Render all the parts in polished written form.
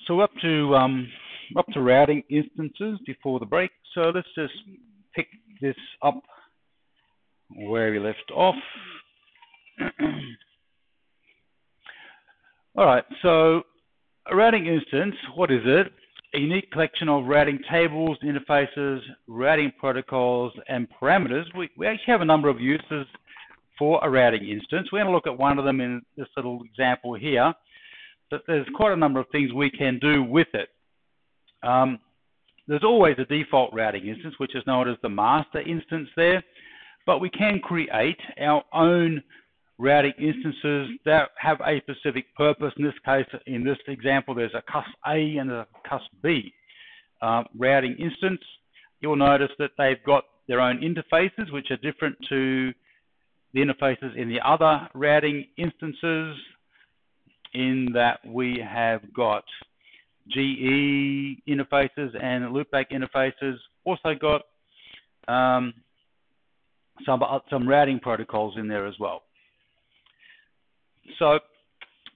So up to routing instances before the break. So let's just pick this up where we left off. All right, so a routing instance, what is it? A unique collection of routing tables, interfaces, routing protocols, and parameters. We actually have a number of uses for a routing instance. We're going to look at one of them in this little example here. But there's quite a number of things we can do with it. There's always a default routing instance, which is known as the master instance there, but we can create our own routing instances that have a specific purpose. In this case, in this example, there's a cus A and a cus B routing instance. You'll notice that they've got their own interfaces, which are different to the interfaces in the other routing instances, in that we have got GE interfaces and loopback interfaces. Also got some routing protocols in there as well. So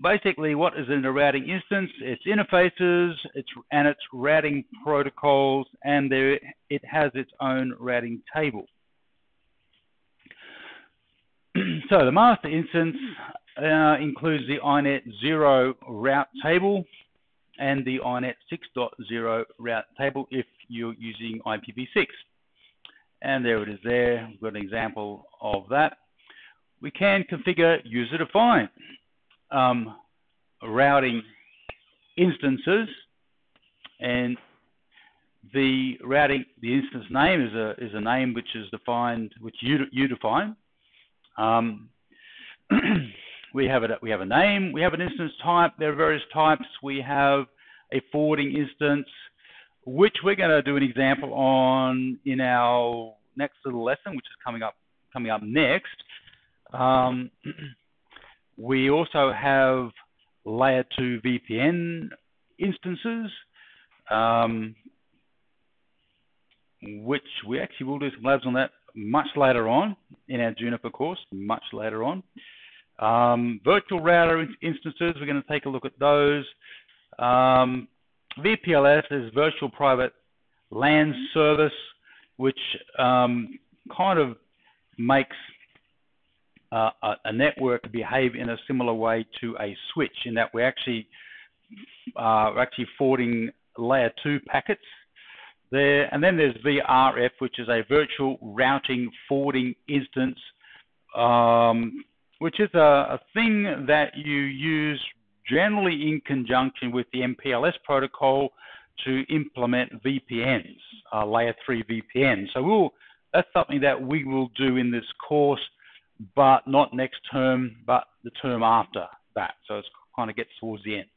basically, what is in a routing instance? It's interfaces, it's routing protocols, and it has its own routing table. So the master instance includes the INET 0 route table and the INET 6.0 route table if you're using IPv6. And there it is there. We've got an example of that. We can configure user-defined routing instances, and the instance name is a name which is defined, which you define. We have a name, we have an instance type, there are various types. We have a forwarding instance, which we're going to do an example on in our next little lesson, which is coming up next. We also have layer 2 VPN instances, which we actually will do some labs on that much later on in our Juniper course, much later on. Virtual router instances, we're going to take a look at those. VPLS is virtual private LAN service, which kind of makes a network behave in a similar way to a switch, in that we're actually forwarding layer 2 packets there. And then there's VRF, which is a virtual routing forwarding instance, which is a thing that you use generally in conjunction with the MPLS protocol to implement VPNs, layer 3 VPNs. So that's something that we will do in this course, but not next term, but the term after that. So it kind of gets towards the end.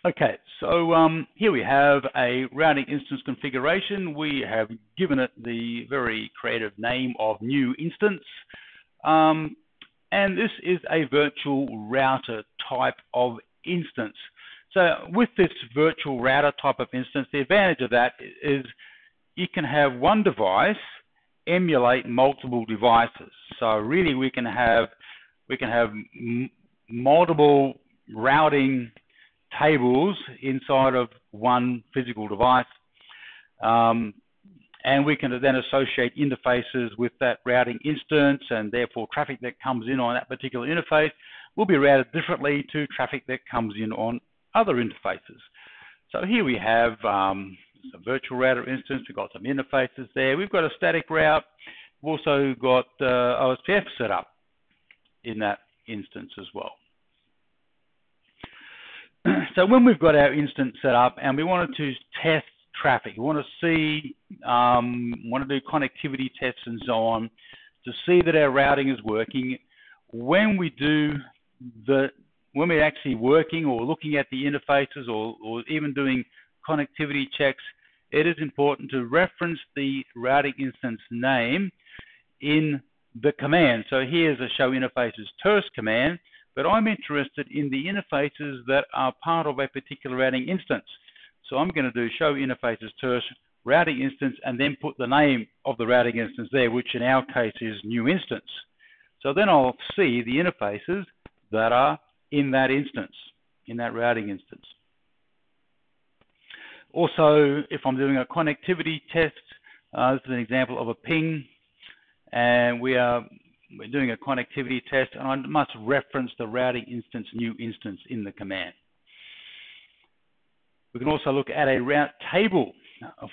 Okay, so here we have a routing instance configuration. We have given it the very creative name of new instance. And this is a virtual router type of instance. So with this virtual router type of instance, the advantage of that is you can have one device emulate multiple devices. So really we can have multiple routing tables inside of one physical device, and we can then associate interfaces with that routing instance, and therefore traffic that comes in on that particular interface will be routed differently to traffic that comes in on other interfaces. So here we have a virtual router instance. We've got some interfaces there. We've got a static route. We've also got OSPF set up in that instance as well. So when we've got our instance set up and we wanted to test traffic, we want to see, want to do connectivity tests and so on, to see that our routing is working. When we're actually working or looking at the interfaces or even doing connectivity checks, it is important to reference the routing instance name in the command. So here's a show interfaces terse command, but I'm interested in the interfaces that are part of a particular routing instance. So I'm going to do show interfaces terse routing instance and then put the name of the routing instance there, which in our case is new instance. So then I'll see the interfaces that are in that instance. routing instance. Also, if I'm doing a connectivity test, this is an example of a ping, and we're doing a connectivity test, and I must reference the routing instance, new instance in the command. We can also look at a route table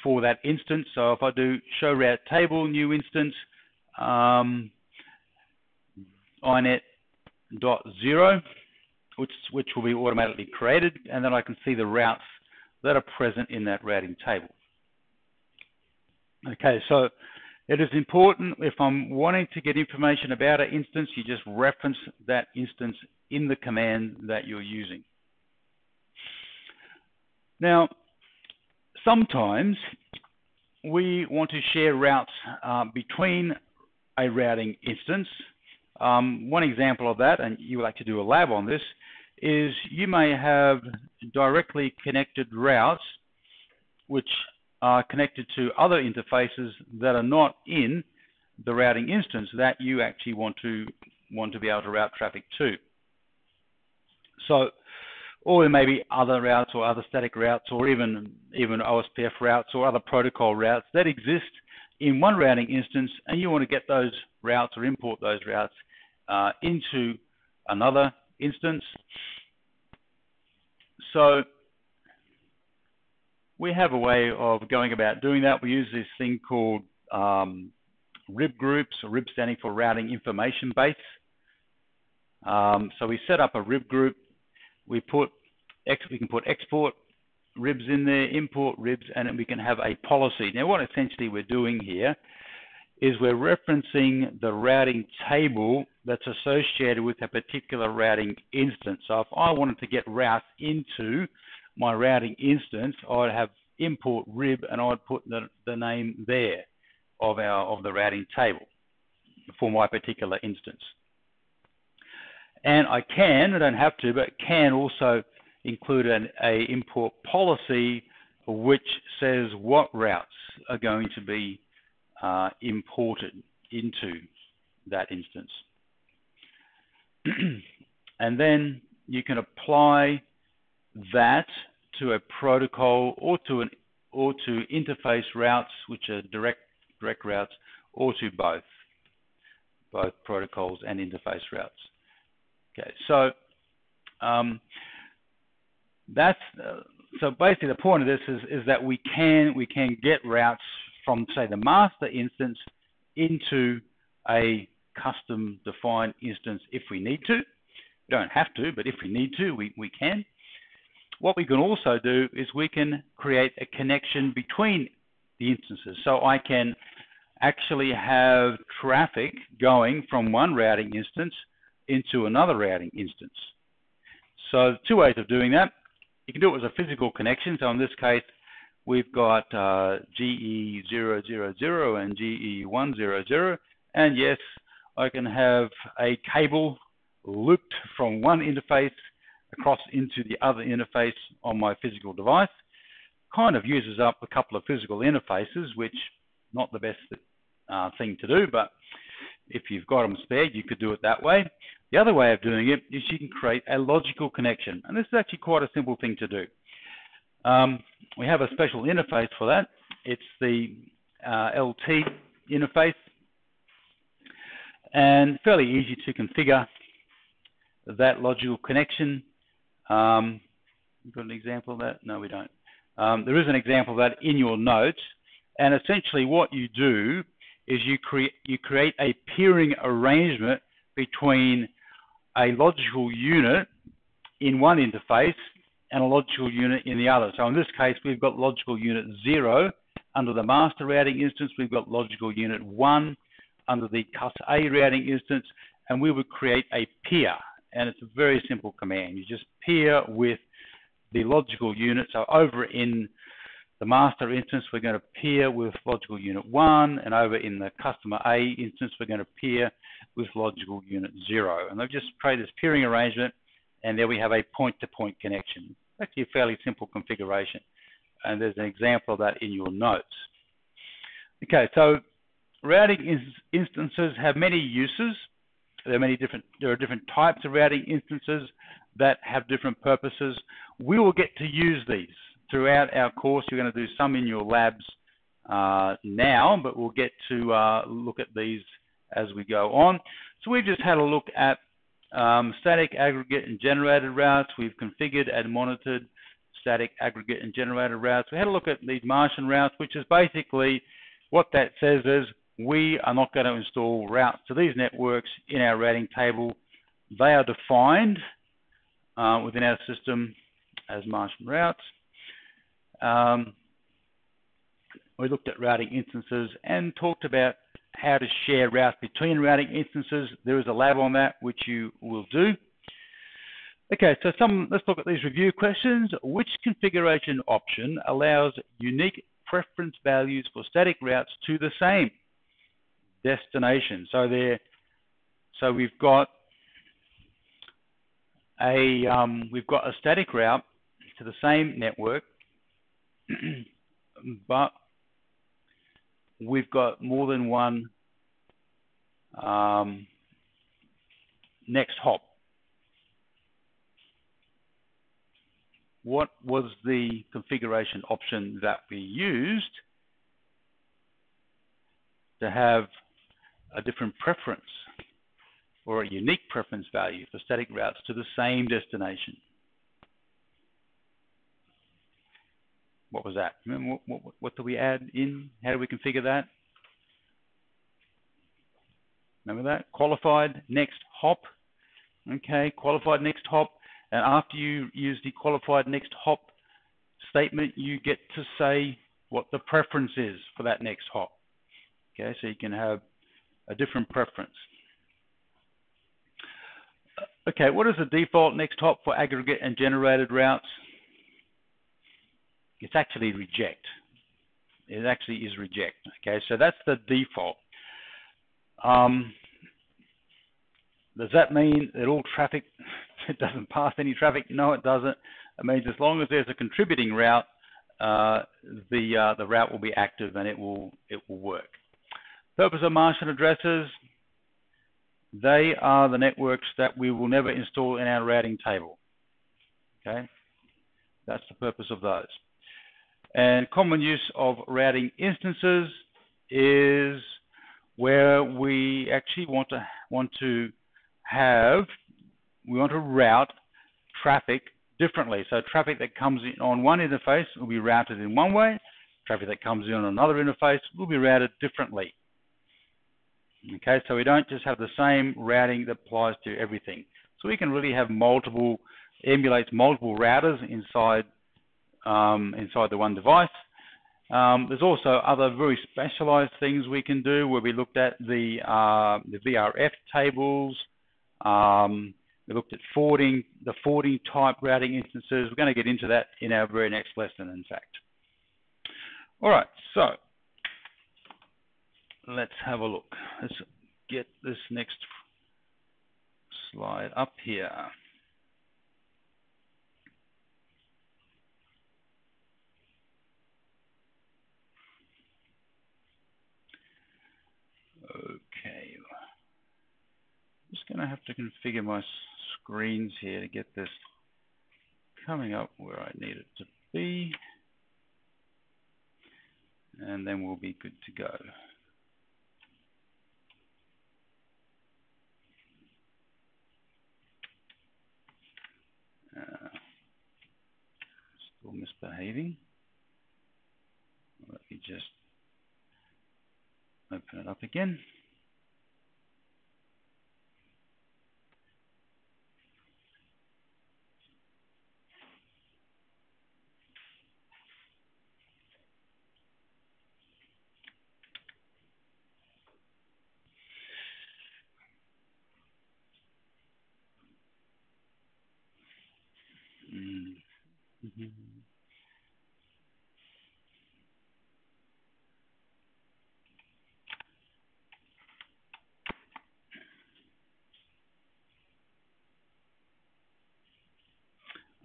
for that instance. So if I do show route table, new instance, inet.0, which will be automatically created, and then I can see the routes that are present in that routing table. Okay, so it is important, if I'm wanting to get information about an instance, you just reference that instance in the command that you're using. Now, sometimes we want to share routes between a routing instance. One example of that, and you would like to do a lab on this, is you may have directly connected routes which are connected to other interfaces that are not in the routing instance that you actually want to be able to route traffic to. So, or there may be other routes or other static routes or even OSPF routes or other protocol routes that exist in one routing instance, and you want to get those routes or import those routes into another instance. So we have a way of going about doing that. We use this thing called RIB groups, or RIB standing for Routing Information Base. So we set up a RIB group. We can put export RIBs in there, import RIBs, and then we can have a policy. Now, what essentially we're doing here is we're referencing the routing table that's associated with a particular routing instance. So if I wanted to get routes into my routing instance, I'd have import RIB, and I'd put the name there of the routing table for my particular instance. And I don't have to, but can also include an import policy which says what routes are going to be imported into that instance. And then you can apply that to a protocol or to interface routes, which are direct routes, or to both protocols and interface routes. Okay, so so basically the point of this is that we can get routes from, say, the master instance into a custom defined instance if we need to. We don't have to, but if we need to, we can. What we can also do is we can create a connection between the instances. So I can actually have traffic going from one routing instance into another routing instance. So two ways of doing that. You can do it as a physical connection. So in this case, we've got GE000 and GE100. And yes, I can have a cable looped from one interface across into the other interface on my physical device. Kind of uses up a couple of physical interfaces, which not the best thing to do, but if you've got them spared, you could do it that way. The other way of doing it is you can create a logical connection, and this is actually quite a simple thing to do. We have a special interface for that. It's the LT interface, and fairly easy to configure that logical connection. We've got an example of that? No, we don't. There is an example of that in your notes, and essentially what you do is you create a peering arrangement between a logical unit in one interface and a logical unit in the other. So in this case, we've got logical unit 0 under the master routing instance. We've got logical unit 1 under the CUS A routing instance, and we would create a peer. And it's a very simple command. You just peer with the logical unit. So over in the master instance, we're going to peer with logical unit 1, and over in the customer A instance, we're going to peer with logical unit 0. And they've just created this peering arrangement, and there we have a point-to-point connection. It's actually a fairly simple configuration, and there's an example of that in your notes. Okay, so routing instances have many uses. There are different types of routing instances that have different purposes. We will get to use these throughout our course. You're going to do some in your labs now, but we'll get to look at these as we go on. So we've just had a look at static, aggregate, and generated routes. We've configured and monitored static, aggregate, and generated routes. We had a look at these Martian routes, which is basically what that says is we are not going to install routes to these networks in our routing table. They are defined within our system as Martian routes. We looked at routing instances and talked about how to share routes between routing instances. There is a lab on that, which you will do. Okay, so let's look at these review questions. Which configuration option allows unique preference values for static routes to the same destination? So we've got a static route to the same network, but we've got more than one next hop. What was the configuration option that we used to have a different preference or a unique preference value for static routes to the same destination? What was that? Remember, what do we add in? How do we configure that? Remember that? Qualified next hop. Okay, qualified next hop. And after you use the qualified next hop statement, you get to say what the preference is for that next hop. Okay, so you can have a different preference. Okay, what is the default next hop for aggregate and generated routes? It's actually reject. It actually is reject. Okay, so that's the default. Does that mean that all traffic, it doesn't pass any traffic? No, it doesn't. It means as long as there's a contributing route, the route will be active and it will work. Purpose of Martian addresses, they are the networks that we will never install in our routing table. Okay, that's the purpose of those. And common use of routing instances is where we actually want to route traffic differently. So traffic that comes in on one interface will be routed in one way. Traffic that comes in on another interface will be routed differently. Okay, so we don't just have the same routing that applies to everything. So we can really have emulate multiple routers inside the one device. There's also other very specialized things we can do where we looked at the VRF tables. We looked at the forwarding type routing instances. We're going to get into that in our very next lesson, in fact. All right, so let's have a look. Let's get this next slide up here. Okay, just going to have to configure my screens here to get this coming up where I need it to be, and then we'll be good to go. Still misbehaving. Let me just open it up again.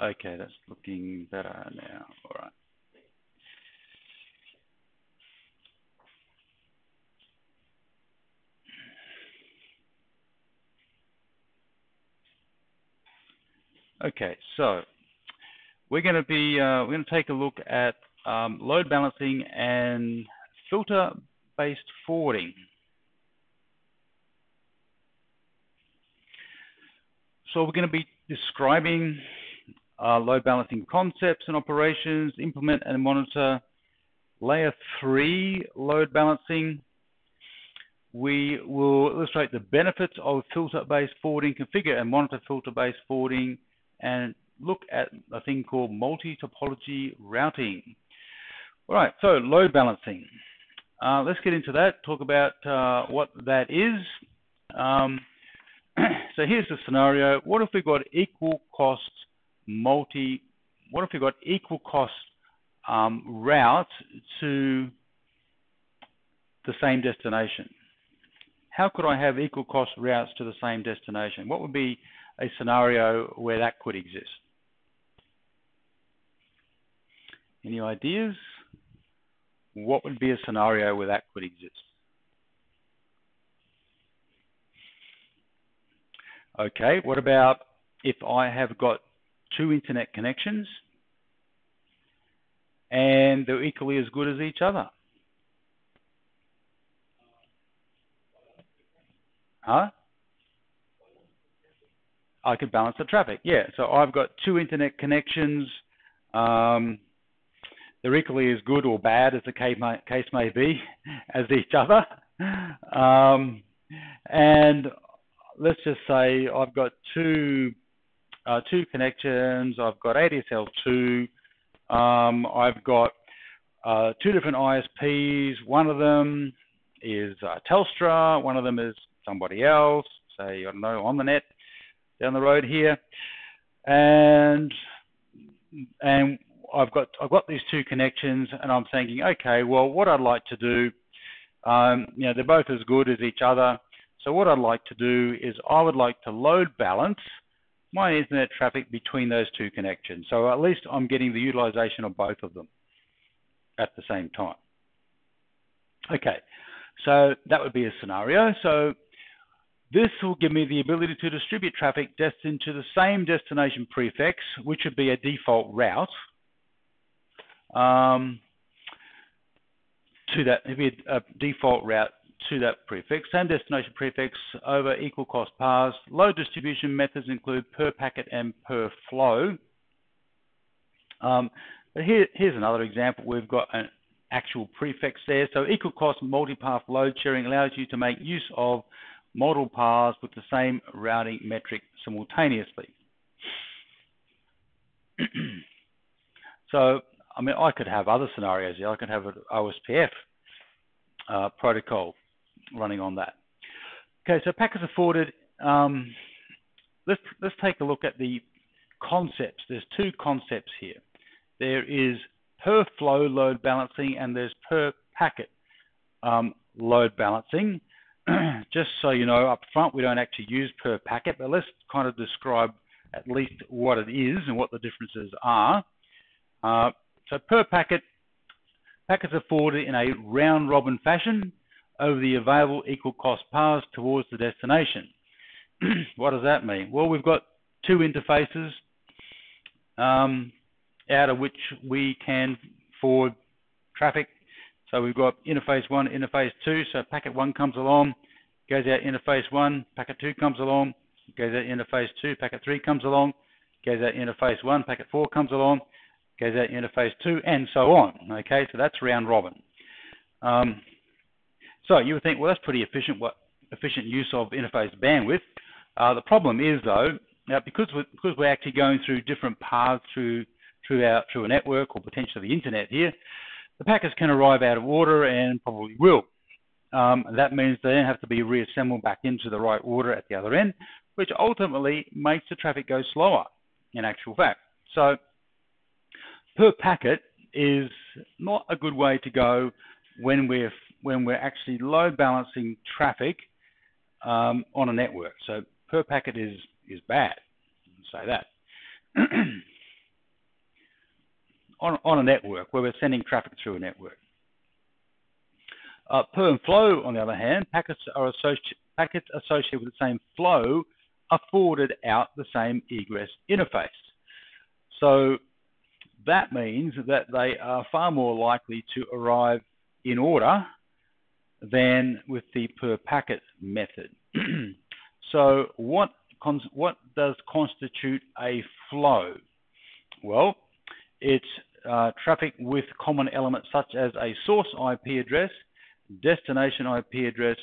Okay, that's looking better now. All right. Okay, so we're going to take a look at load balancing and filter-based forwarding. So we're going to be describing load balancing concepts and operations, implement and monitor layer 3 load balancing. We will illustrate the benefits of filter-based forwarding, configure and monitor filter-based forwarding, and look at a thing called multi-topology routing. All right, so load balancing. Let's get into that, talk about what that is. So here's the scenario. What if we've got equal cost routes to the same destination? How could I have equal cost routes to the same destination? What would be a scenario where that could exist? Any ideas? What would be a scenario where that could exist? Okay, what about if I have got 2 internet connections and they're equally as good as each other? Huh? I could balance the traffic, yeah. So I've got 2 internet connections. They're equally as good or bad, as the case may be, as each other. And let's just say I've got two connections. I've got ADSL2. I've got 2 different ISPs. One of them is Telstra. One of them is somebody else, say, I don't know, on the net down the road here. And I've got these 2 connections, and I'm thinking, okay, well, what I'd like to do, they're both as good as each other. So what I'd like to do is I would like to load balance my internet traffic between those 2 connections. So at least I'm getting the utilization of both of them at the same time. Okay, so that would be a scenario. So this will give me the ability to distribute traffic destined to the same destination prefix, which would be a default route. To that, it'd be a default route to that prefix, same destination prefix over equal cost paths. Load distribution methods include per packet and per flow. But here's another example. We've got an actual prefix there. So equal cost multipath load sharing allows you to make use of multiple paths with the same routing metric simultaneously. So, I mean, I could have other scenarios here. I could have an OSPF protocol running on that. Okay, so packets are forwarded. Let's take a look at the concepts. There's 2 concepts here. There is per flow load balancing, and there's per packet load balancing. Just so you know, up front, we don't actually use per packet, but let's kind of describe at least what it is and what the differences are. So per packet, packets are forwarded in a round-robin fashion over the available equal cost paths towards the destination. What does that mean? Well, we've got 2 interfaces out of which we can forward traffic. So we've got interface 1, interface 2. So packet 1 comes along, goes out interface 1, packet 2 comes along, goes out interface 2, packet 3 comes along, goes out interface 1, packet 4 comes along, goes out interface 2, and so on. Okay, so that's round robin. So you would think, well, that's pretty efficient. What efficient use of interface bandwidth? The problem is, though, now because we're actually going through different paths through a network or potentially the internet here, the packets can arrive out of order and probably will. That means they then have to be reassembled back into the right order at the other end, which ultimately makes the traffic go slower, in actual fact. So per packet is not a good way to go when we're actually load balancing traffic on a network. So per packet is bad, say that. on a network where we're sending traffic through a network. Per and flow, on the other hand, packets associated with the same flow are forwarded out the same egress interface. So that means that they are far more likely to arrive in order than with the per packet method. So what does constitute a flow? Well, it's traffic with common elements such as a source IP address, destination IP address,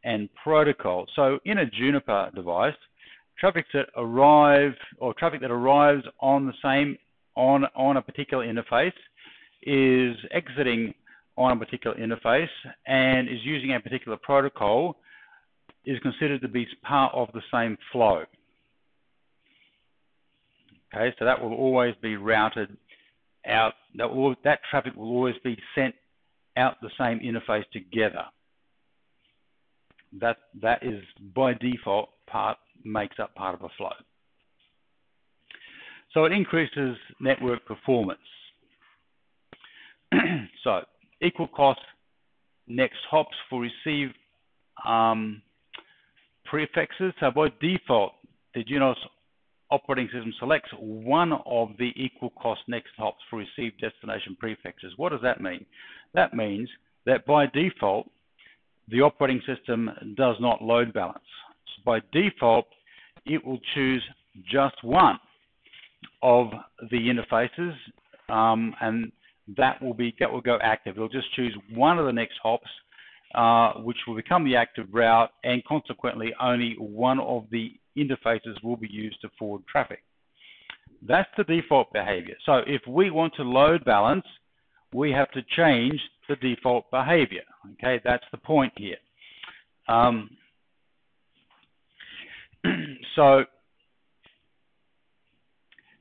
and protocol. So in a Juniper device, traffic that arrives on the same on a particular interface is exiting on a particular interface and is using a particular protocol is considered to be part of the same flow. Okay, so that will always be routed out. That traffic will always be sent out the same interface together. That is by default makes up part of a flow. So it increases network performance. So equal cost next hops for receive prefixes. So by default, the Junos operating system selects one of the equal cost next hops for received destination prefixes. What does that mean? That means that by default, the operating system does not load balance. So by default, it will choose just one of the interfaces, and that will go active. It'll just choose one of the next hops, which will become the active route, and consequently only one of the interfaces will be used to forward traffic. That's the default behavior. So if we want to load balance, we have to change the default behavior. Okay, that's the point here. So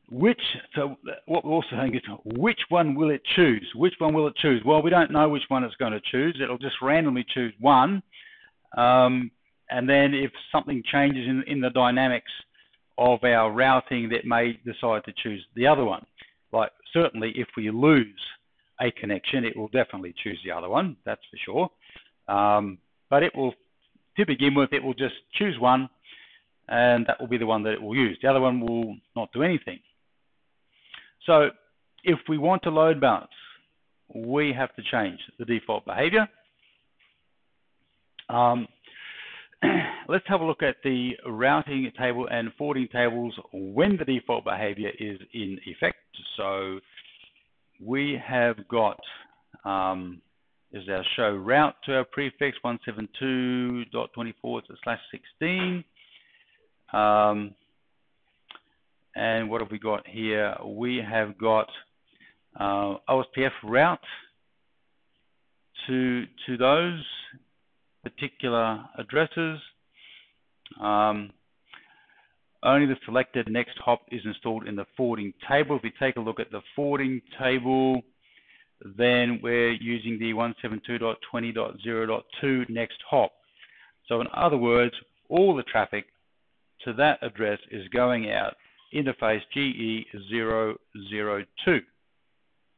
what we're also saying is, which one will it choose? Which one will it choose? Well, we don't know which one it's going to choose. It'll just randomly choose one. And then if something changes in the dynamics of our routing, that may decide to choose the other one. Like certainly if we lose a connection, it will definitely choose the other one, that's for sure. But it will, to begin with, it will just choose one, and that will be the one that it will use. The other one will not do anything. So if we want to load balance, we have to change the default behavior. Let's have a look at the routing table and forwarding tables when the default behavior is in effect. So we have got, is our show route to our prefix 172.24/16. And what have we got here? We have got OSPF route to those particular addresses. Only the selected next hop is installed in the forwarding table. If we take a look at the forwarding table, then we're using the 172.20.0.2 next hop. So in other words, all the traffic to that address is going out interface GE002,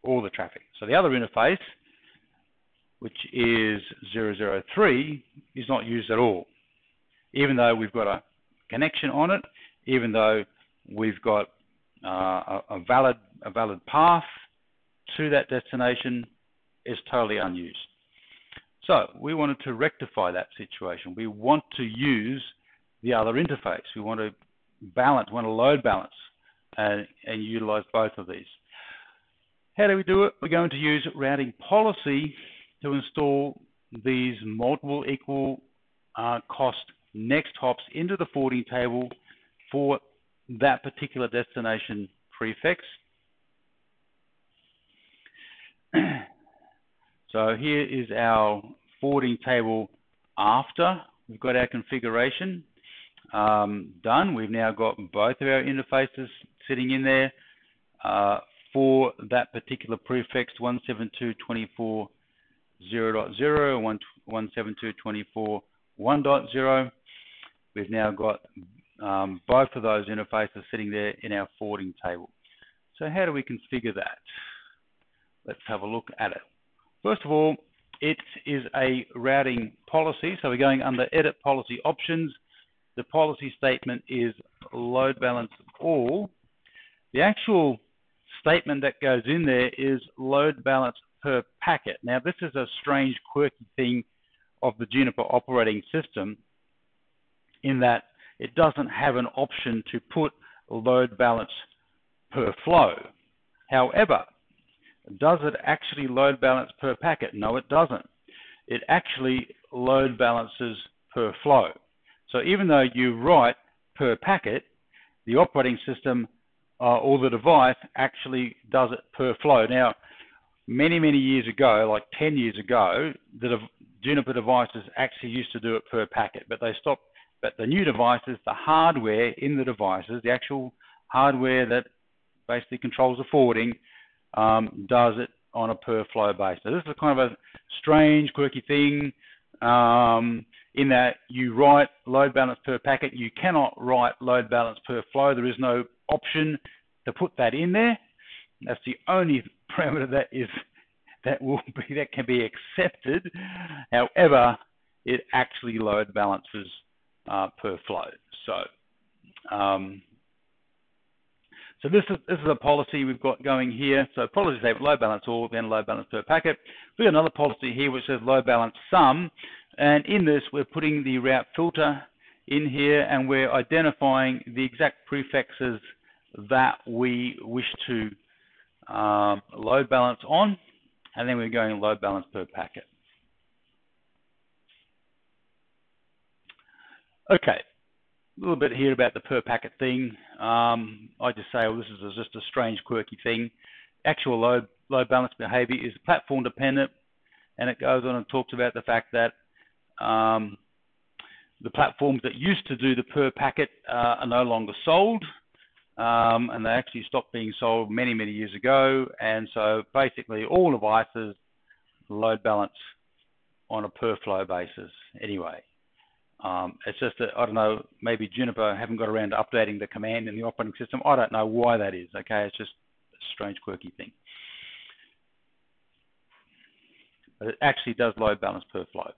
all the traffic. So the other interface, which is 003, is not used at all, even though we've got a connection on it, even though we've got a valid path to that destination, is totally unused. So we wanted to rectify that situation. We want to use the other interface. We want to balance, we want to load balance and utilize both of these. How do we do it? We're going to use routing policy to install these multiple equal cost next hops into the forwarding table for that particular destination prefix. So here is our forwarding table after we've got our configuration done. We've now got both of our interfaces sitting in there for that particular prefix 172.24.0.0 and 172.24.1.0. We've now got both of those interfaces sitting there in our forwarding table. So how do we configure that? Let's have a look at it. First of all, it is a routing policy. So we're going under Edit Policy Options, the policy statement is load balance all. The actual statement that goes in there is load balance per packet. Now, this is a strange, quirky thing of the Juniper operating system in that it doesn't have an option to put load balance per flow. However, does it actually load balance per packet? No, it doesn't. It actually load balances per flow. So even though you write per packet, the operating system or the device actually does it per flow. Now, many years ago, like 10 years ago, the Juniper devices actually used to do it per packet, but they stopped. But the new devices, the hardware in the devices, the actual hardware that basically controls the forwarding, does it on a per flow basis. So this is kind of a strange, quirky thing in that you write load balance per packet. You cannot write load balance per flow. There is no option to put that in there. That's the only parameter that can be accepted. However, it actually load balances per flow. So this is a policy we've got going here. So policy statement, load balance all, then load balance per packet. We've got another policy here which says load balance sum. And in this, we're putting the route filter in here, and we're identifying the exact prefixes that we wish to load balance on. And then we're going load balance per packet. Okay. A little bit here about the per packet thing. I just say, well, this is just a strange, quirky thing. Actual load balance behavior is platform dependent, and it goes on and talks about the fact that the platforms that used to do the per packet are no longer sold, and they actually stopped being sold many years ago. And so basically, all devices load balance on a per flow basis anyway. It's just that, I don't know, maybe Juniper haven't got around to updating the command in the operating system. I don't know why that is, okay? It's just a strange, quirky thing. But it actually does load balance per flow.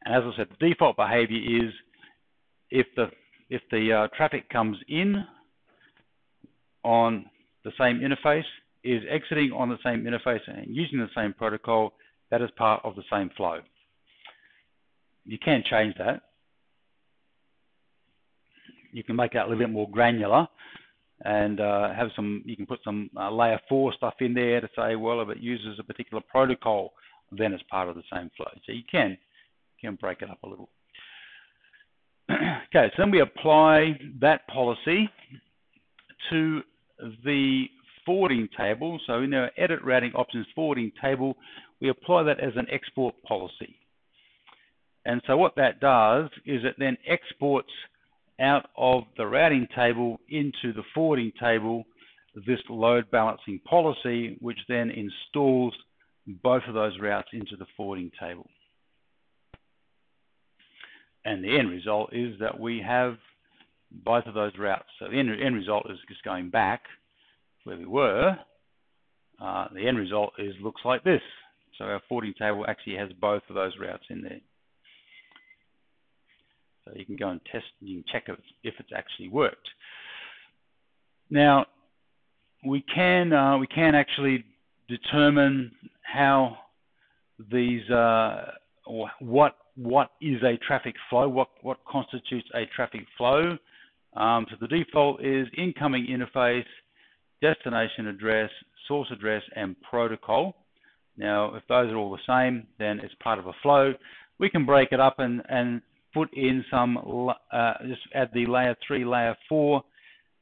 And as I said, the default behavior is if the traffic comes in on the same interface, is exiting on the same interface and using the same protocol, that is part of the same flow. You can change that. You can make that a little bit more granular and have some, you can put some layer 4 stuff in there to say, well, if it uses a particular protocol, then it's part of the same flow. So you can break it up a little. Okay, so then we apply that policy to the forwarding table. So in our edit routing options forwarding table, we apply that as an export policy. And so what that does is it then exports out of the routing table into the forwarding table this load balancing policy, which then installs both of those routes into the forwarding table. And the end result is that we have both of those routes. So the end result is just going back where we were. The end result looks like this. So our forwarding table actually has both of those routes in there. So you can go and test, you can check if it's actually worked. Now, we can actually determine how these, what is a traffic flow, what constitutes a traffic flow. So the default is incoming interface, destination address, source address, and protocol. Now, if those are all the same, then it's part of a flow. We can break it up and put in some, just add the layer 3, layer 4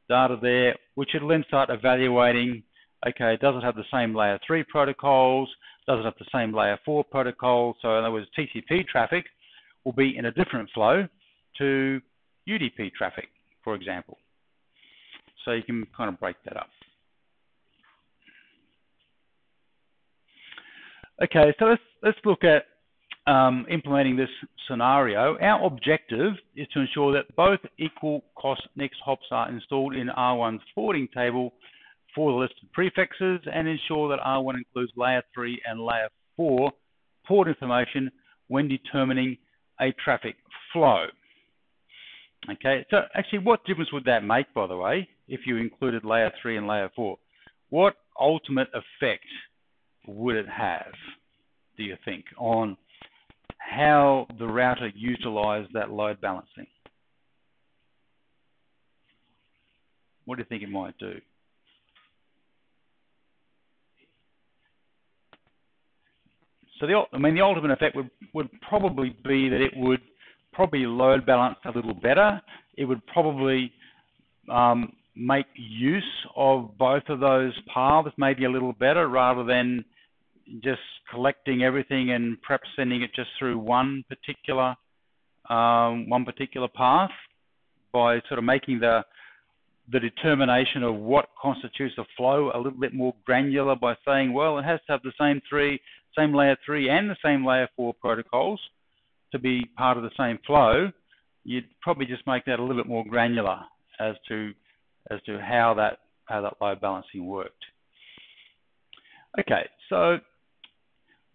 data there, which will then start evaluating, okay, does it have the same layer 3 protocols? Does it have the same layer 4 protocols? So in other words, TCP traffic will be in a different flow to UDP traffic, for example. So you can kind of break that up. Okay, so let's look at implementing this scenario. Our objective is to ensure that both equal cost next hops are installed in R1's forwarding table for the listed prefixes, and ensure that R1 includes layer 3 and layer 4 port information when determining a traffic flow. Okay, so actually what difference would that make, by the way, if you included layer 3 and layer 4? What ultimate effect would it have, do you think, on how the router utilized that load balancing? What do you think it might do? So the ultimate effect would probably be that it would probably load balance a little better. It would probably make use of both of those paths maybe a little better, rather than just collecting everything and perhaps sending it just through one particular path, by sort of making the determination of what constitutes a flow a little bit more granular, by saying, well, it has to have the same layer 3 and the same layer 4 protocols to be part of the same flow. You'd probably just make that a little bit more granular as to how that load balancing worked. Okay, so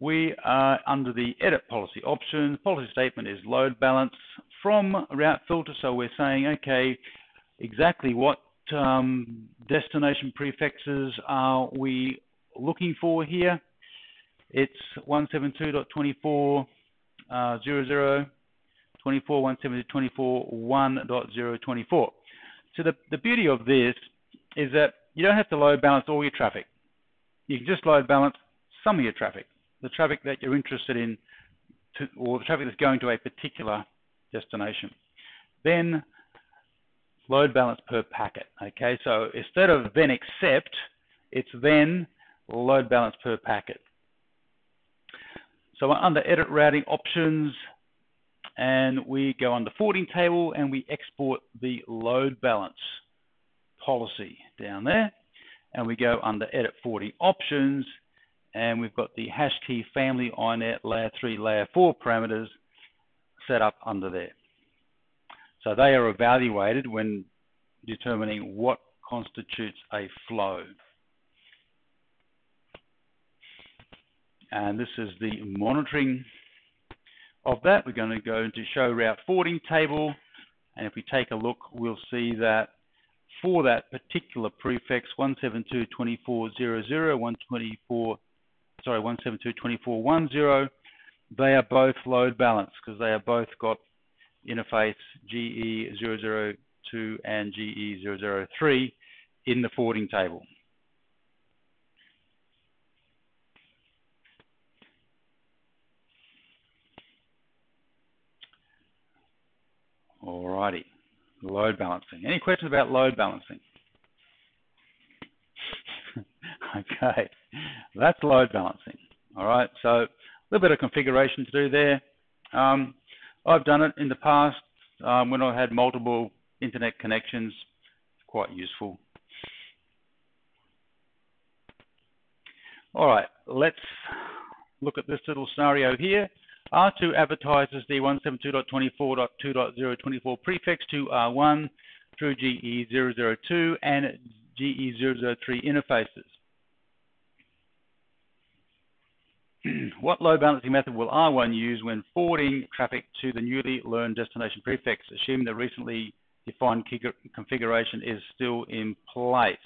we are under the edit policy option. Policy statement is load balance from route filter. So we're saying, okay, exactly what destination prefixes are we looking for here? It's 172.24.00, 172.24.1.024. So the beauty of this is that you don't have to load balance all your traffic. You can just load balance some of your traffic, the traffic that you're interested in, or the traffic that's going to a particular destination. Then load balance per packet. Okay, so instead of then accept, it's then load balance per packet. So under edit routing options, and we go under forwarding table and we export the load balance policy down there, and we go under edit forwarding options, and we've got the hash key family INET layer 3 layer 4 parameters set up under there. So they are evaluated when determining what constitutes a flow. And this is the monitoring of that. We're going to go into show route forwarding table, and if we take a look, we'll see that for that particular prefix 172.24.00, 172.24.10, they are both load balanced because they are both got interface GE002 and GE003 in the forwarding table. Alrighty, load balancing. Any questions about load balancing? Okay, that's load balancing. All right, so a little bit of configuration to do there. I've done it in the past when I had multiple internet connections. It's quite useful. All right, let's look at this little scenario here. R2 advertises the 172.24.2.024 prefix to R1 through GE002 and GE003 interfaces. What load balancing method will R1 use when forwarding traffic to the newly learned destination prefix, assuming the recently defined configuration is still in place?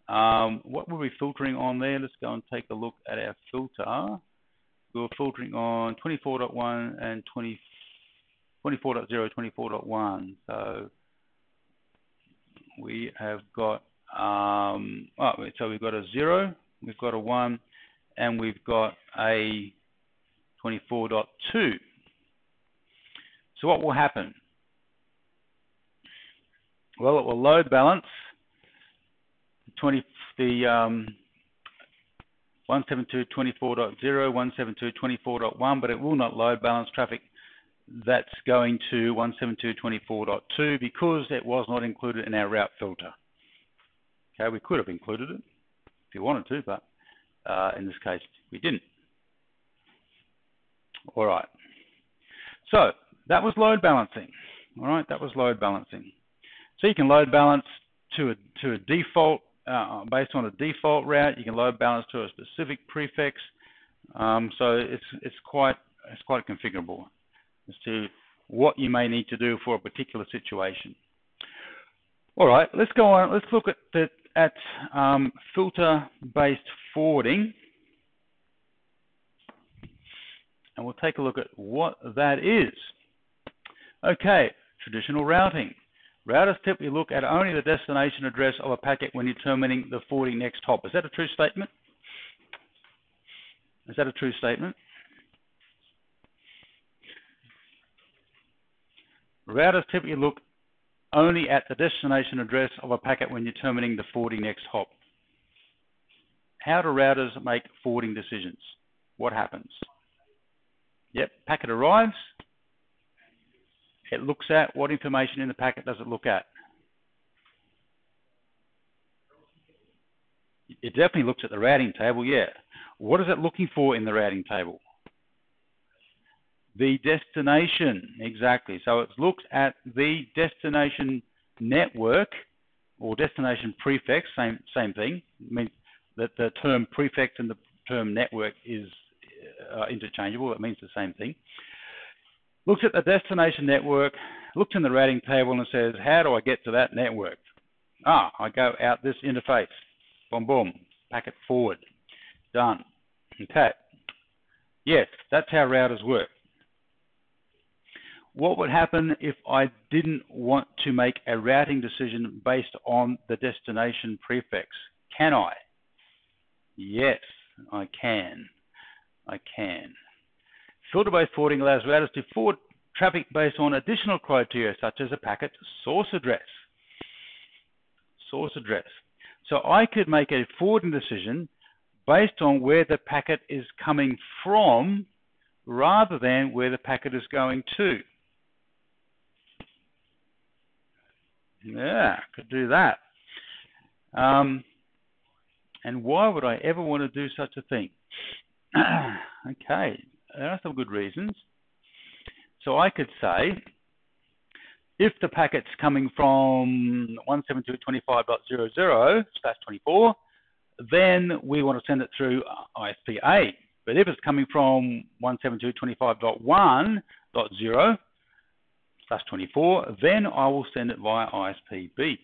What were we filtering on there? Let's go and take a look at our filter. We were filtering on 24.1 and 24.0, 24.1. So we have got, so we've got a 0, we've got a 1, and we've got a 24.2. So what will happen? Well, it will load balance the 172.24.0, 172.24.1, but it will not load balance traffic that's going to 172.24.2 because it was not included in our route filter. Okay, we could have included it if you wanted to, but in this case, we didn't. All right. So that was load balancing. All right, that was load balancing. So you can load balance to a default, based on a default route. You can load balance to a specific prefix. So it's quite configurable as to what you may need to do for a particular situation. All right, let's go on. Let's look at filter-based forwarding, and we'll take a look at what that is. Okay, traditional routing. Routers typically look at only the destination address of a packet when determining the forwarding next hop. Is that a true statement? Is that a true statement? Routers typically look only at the destination address of a packet when determining the forwarding next hop. How do routers make forwarding decisions? What happens? Yep, packet arrives. It looks at what information in the packet does it look at? It definitely looks at the routing table, yeah. What is it looking for in the routing table? The destination, exactly. So it looks at the destination network or destination prefix, same thing. It means that the term prefix and the term network is interchangeable. It means the same thing. Looks at the destination network, looks in the routing table and says, how do I get to that network? I go out this interface. Boom, boom. Packet forward. Done. Okay. Yes, that's how routers work. What would happen if I didn't want to make a routing decision based on the destination prefix? Can I? Yes, I can. I can. Filter-based forwarding allows routers to forward traffic based on additional criteria such as a packet source address. Source address. So I could make a forwarding decision based on where the packet is coming from rather than where the packet is going to. Yeah, could do that. And why would I ever want to do such a thing? Okay, there are some good reasons. So I could say, if the packet's coming from 172.25.00/24, then we want to send it through ISP A. But if it's coming from 172.25.1.0/24, then I will send it via ISP B.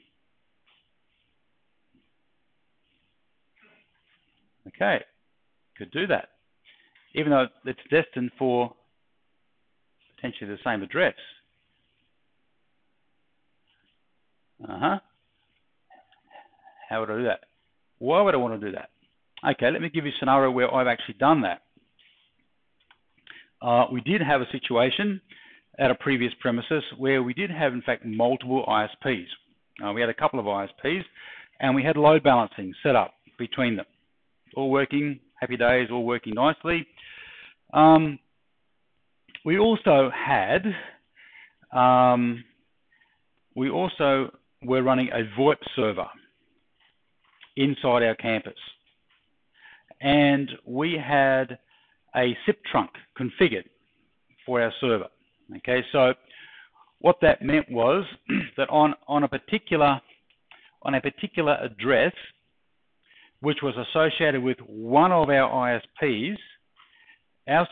Okay, could do that. Even though it's destined for potentially the same address. How would I do that? Why would I want to do that? Okay, let me give you a scenario where I've actually done that. We did have a situation at a previous premises where we did have, in fact, multiple ISPs. We had a couple of ISPs, and we had load balancing set up between them. All working, happy days, all working nicely. We also were running a VoIP server inside our campus. And we had a SIP trunk configured for our server. Okay, so what that meant was that on a particular address, which was associated with one of our ISPs, our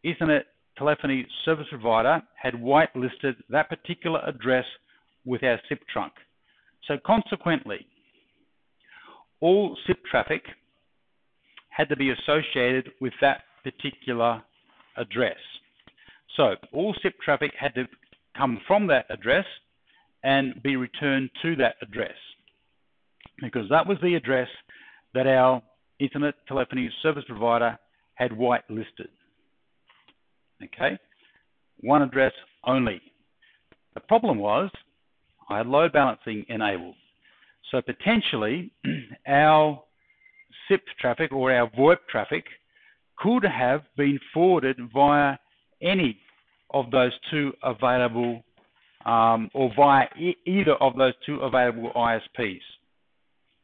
Ethernet telephony service provider had whitelisted that particular address with our SIP trunk. So consequently, all SIP traffic had to be associated with that particular address. So all SIP traffic had to come from that address and be returned to that address, because that was the address that our Ethernet telephony service provider had whitelisted. Okay, one address only. The problem was I had load balancing enabled. So potentially our SIP traffic or our VoIP traffic could have been forwarded via any of those two available or via either of those two available ISPs,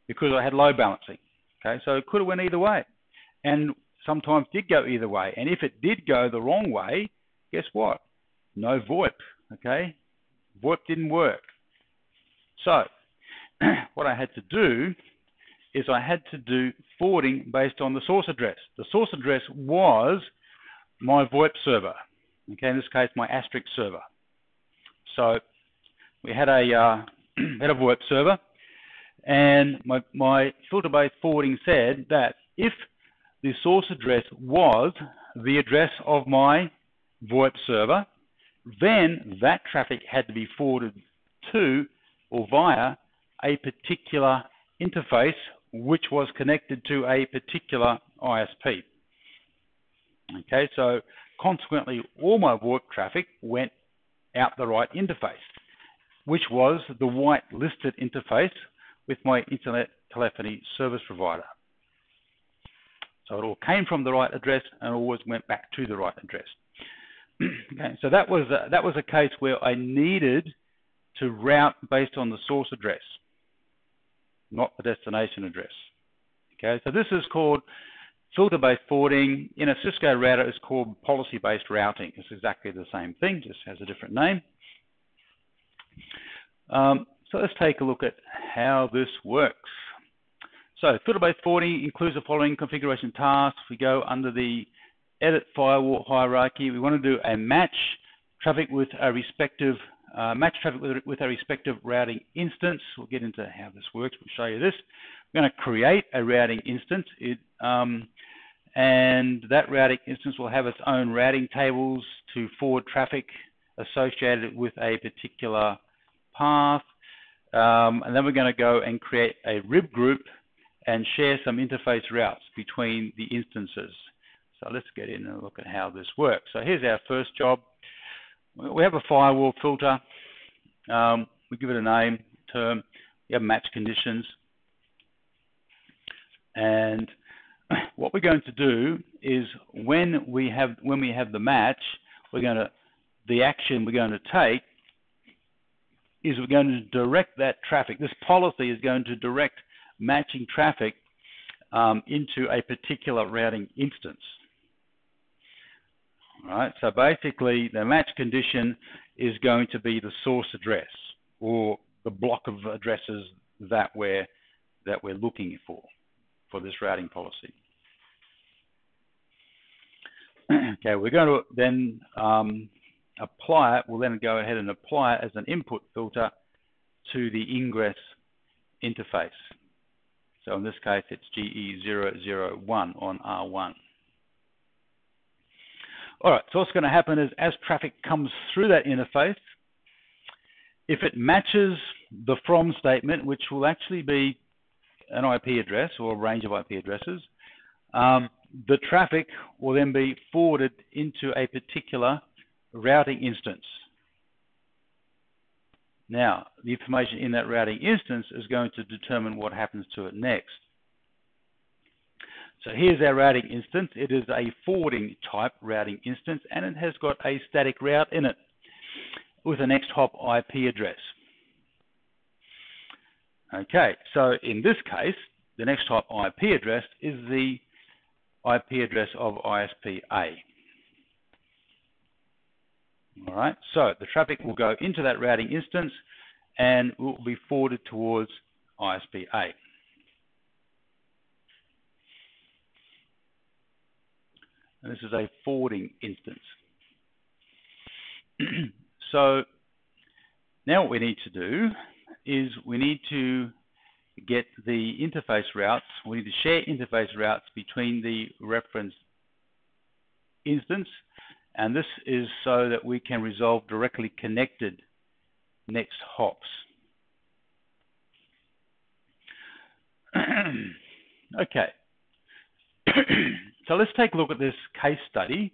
because I had load balancing. Okay, so it could have went either way, and sometimes did go either way. And if it did go the wrong way, guess what? No VoIP. Okay, VoIP didn't work. So what I had to do is I had to do forwarding based on the source address. The source address was my VoIP server. Okay, in this case, my asterisk server. So we had a had a VoIP server, and my filter-based forwarding said that if the source address was the address of my VoIP server, then that traffic had to be forwarded to or via a particular interface which was connected to a particular ISP. Okay, so consequently, all my VoIP traffic went out the right interface, which was the white listed interface with my internet telephony service provider. So it all came from the right address and always went back to the right address. Okay, so that was a case where I needed to route based on the source address, not the destination address. Okay, so this is called filter-based forwarding. In a Cisco router, it's called policy-based routing. It's exactly the same thing, just has a different name. So let's take a look at how this works. So filter-based forwarding includes the following configuration tasks. We go under the edit firewall hierarchy. We want to do a match traffic with a respective routing instance. We'll get into how this works. We'll show you this. We're going to create a routing instance, and that routing instance will have its own routing tables to forward traffic associated with a particular path. And then we're going to go and create a rib group and share some interface routes between the instances. So let's get in and look at how this works. So here's our first job. We have a firewall filter. We give it a name, term. We have match conditions. And what we're going to do is when we have the match, the action we're going to take is we're going to direct that traffic. This policy is going to direct matching traffic into a particular routing instance. All right, so basically the match condition is going to be the source address or the block of addresses that we're looking for this routing policy. Okay, we're going to then apply it. We'll then go ahead and apply it as an input filter to the ingress interface. So in this case, it's GE001 on R1. All right, so what's going to happen is as traffic comes through that interface, if it matches the from statement, which will actually be an IP address or a range of IP addresses, the traffic will then be forwarded into a particular routing instance. Now, the information in that routing instance is going to determine what happens to it next. So here's our routing instance. It is a forwarding type routing instance, and it has got a static route in it with an next hop IP address. Okay, so in this case, the next hop IP address is the IP address of ISP A. All right, so the traffic will go into that routing instance and will be forwarded towards ISP A. And this is a forwarding instance. So now what we need to do is we need to get the interface routes. We need to share interface routes between the reference instance, and this is so that we can resolve directly connected next hops. Okay. So let's take a look at this case study,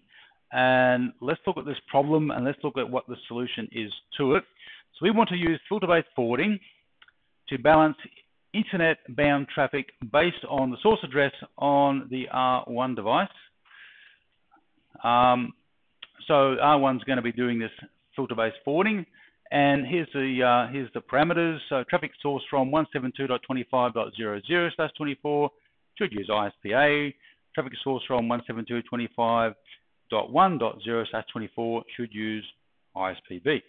and let's look at this problem, and let's look at what the solution is to it. So we want to use filter-based forwarding to balance internet-bound traffic based on the source address on the R1 device. So R1 is going to be doing this filter-based forwarding, and here's the parameters. So traffic source from 172.25.00/24 should use ISPA. Traffic source from 172.25.1.0/24 should use ISPB.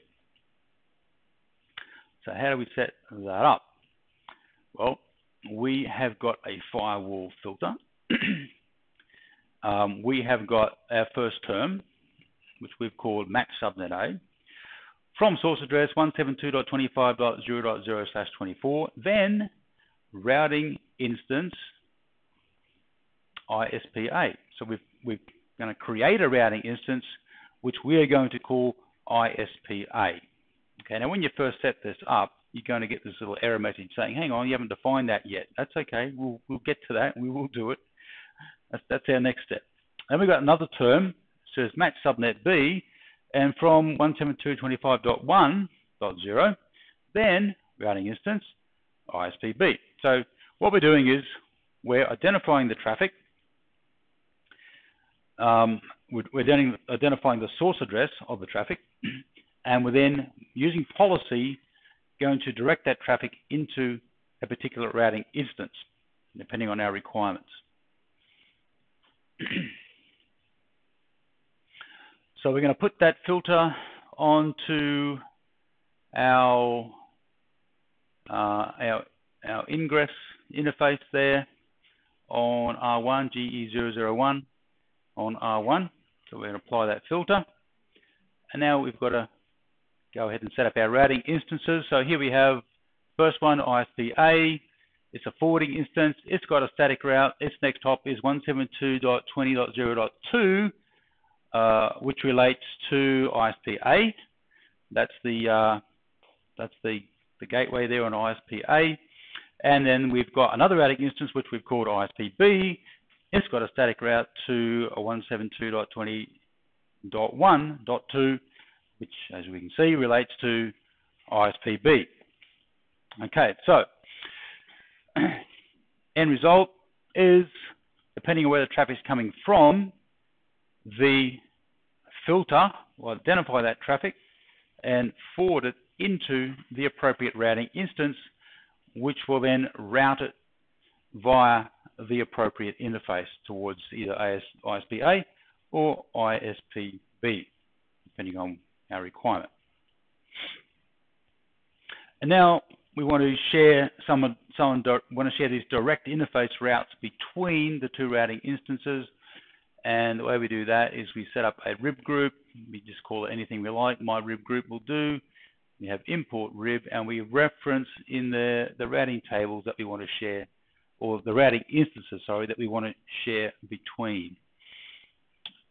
So how do we set that up? Well, we have got a firewall filter. We have got our first term, which we've called match subnet A, from source address 172.25.0.0/24, then routing instance ISPA. So we're going to create a routing instance which we are going to call ISPA. Okay, now when you first set this up, you're going to get this little error message saying, hang on, you haven't defined that yet. That's okay, we'll get to that, we will do it. That's our next step. Then we've got another term, says match subnet B, and from 172.25.1.0, then routing instance ISPB. So what we're doing is we're identifying the traffic, we're identifying the source address of the traffic, and we're then using policy going to direct that traffic into a particular routing instance, depending on our requirements. So we're going to put that filter onto our ingress interface there on R1, GE001 on R1. So we're going to apply that filter. And now we've got to go ahead and set up our routing instances. So here we have first one, ISPA. It's a forwarding instance. It's got a static route. Its next hop is 172.20.0.2, which relates to ISPA. That's the gateway there on ISPA. And then we've got another routing instance which we've called ISPB. It's got a static route to 172.20.1.2, which, as we can see, relates to ISPB. Okay, so end result is, depending on where the traffic is coming from, the filter will identify that traffic and forward it into the appropriate routing instance, which will then route it via the appropriate interface towards either ISPA or ISPB, depending on our requirement. And now we want to share these direct interface routes between the two routing instances. And the way we do that is we set up a rib group. We just call it anything we like. My rib group will do. We have import rib, and we reference in the routing tables that we want to share, or the routing instances, sorry, that we want to share between.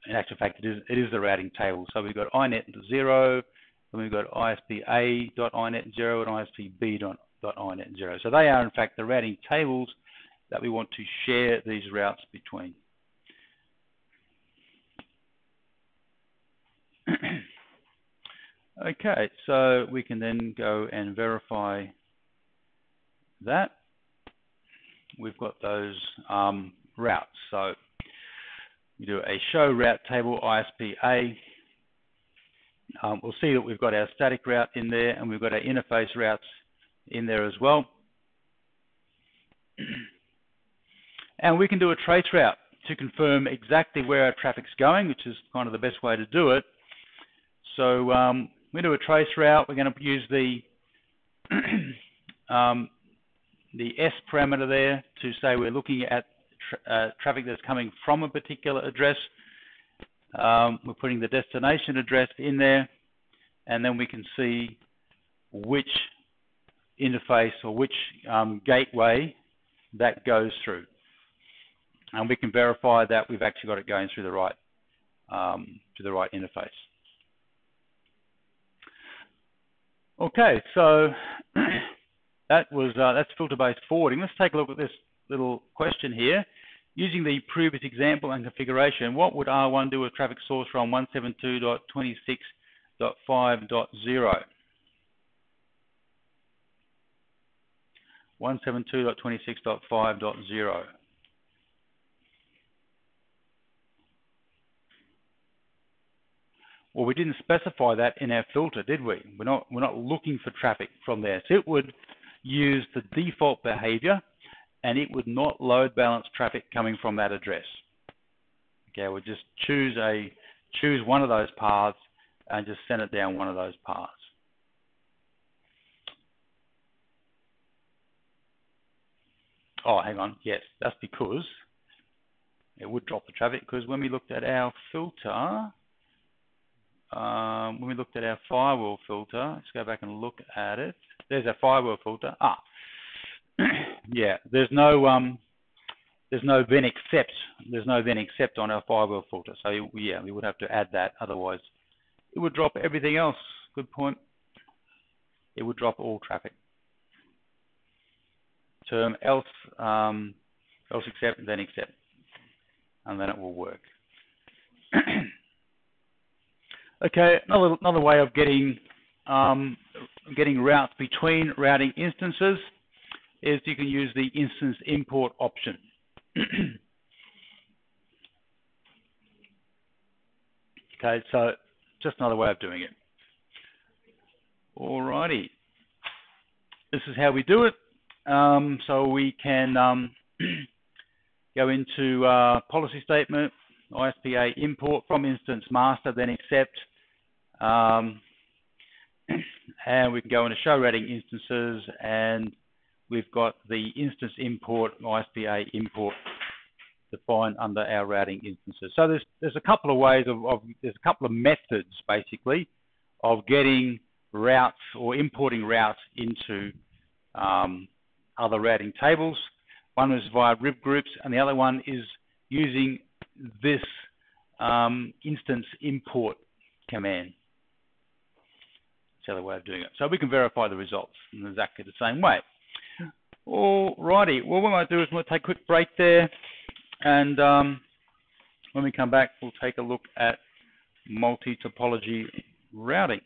In actual fact, it is the routing table. So we've got inet0, and we've got ispa.inet0 and ispb.inet0. So they are, in fact, the routing tables that we want to share these routes between. Okay, so we can then go and verify that we've got those routes. So we do a show route table ISPA. We'll see that we've got our static route in there, and we've got our interface routes in there as well. And we can do a trace route to confirm exactly where our traffic's going, which is kind of the best way to do it. So we do a trace route. We're going to use the S parameter there to say we're looking at traffic that's coming from a particular address. We're putting the destination address in there, and then we can see which interface or which gateway that goes through. And we can verify that we've actually got it going through the right interface. Okay, so that's filter-based forwarding. Let's take a look at this little question here. Using the previous example and configuration, what would R1 do with traffic source from 172.26.5.0? 172.26.5.0. Well, we didn't specify that in our filter, did we? We're not looking for traffic from there. So it would use the default behavior, and it would not load balance traffic coming from that address. Okay, we'll just choose one of those paths and just send it down one of those paths. Oh, hang on. Yes, that's because it would drop the traffic, because when we looked at our filter, when we looked at our firewall filter, let's go back and look at it. There's our firewall filter. Yeah, there's no then accept. There's no then accept on our firewall filter. So yeah, we would have to add that. Otherwise, it would drop everything else. Good point. It would drop all traffic. Term else accept, then accept, and then it will work. Okay, another way of getting routes between routing instances is you can use the instance import option. Okay, so just another way of doing it. Alrighty, this is how we do it. So we can go into policy statement, ISPA import from instance master, then accept, and we can go into show routing instances, and we've got the instance import, ISPA import defined under our routing instances. So there's a couple of ways there's a couple of methods basically of getting routes or importing routes into other routing tables. One is via rib groups, and the other one is using this instance import command. That's the other way of doing it. So we can verify the results in exactly the same way. Alrighty, well, what we might do is we'll take a quick break there, and when we come back, we'll take a look at multi-topology routing.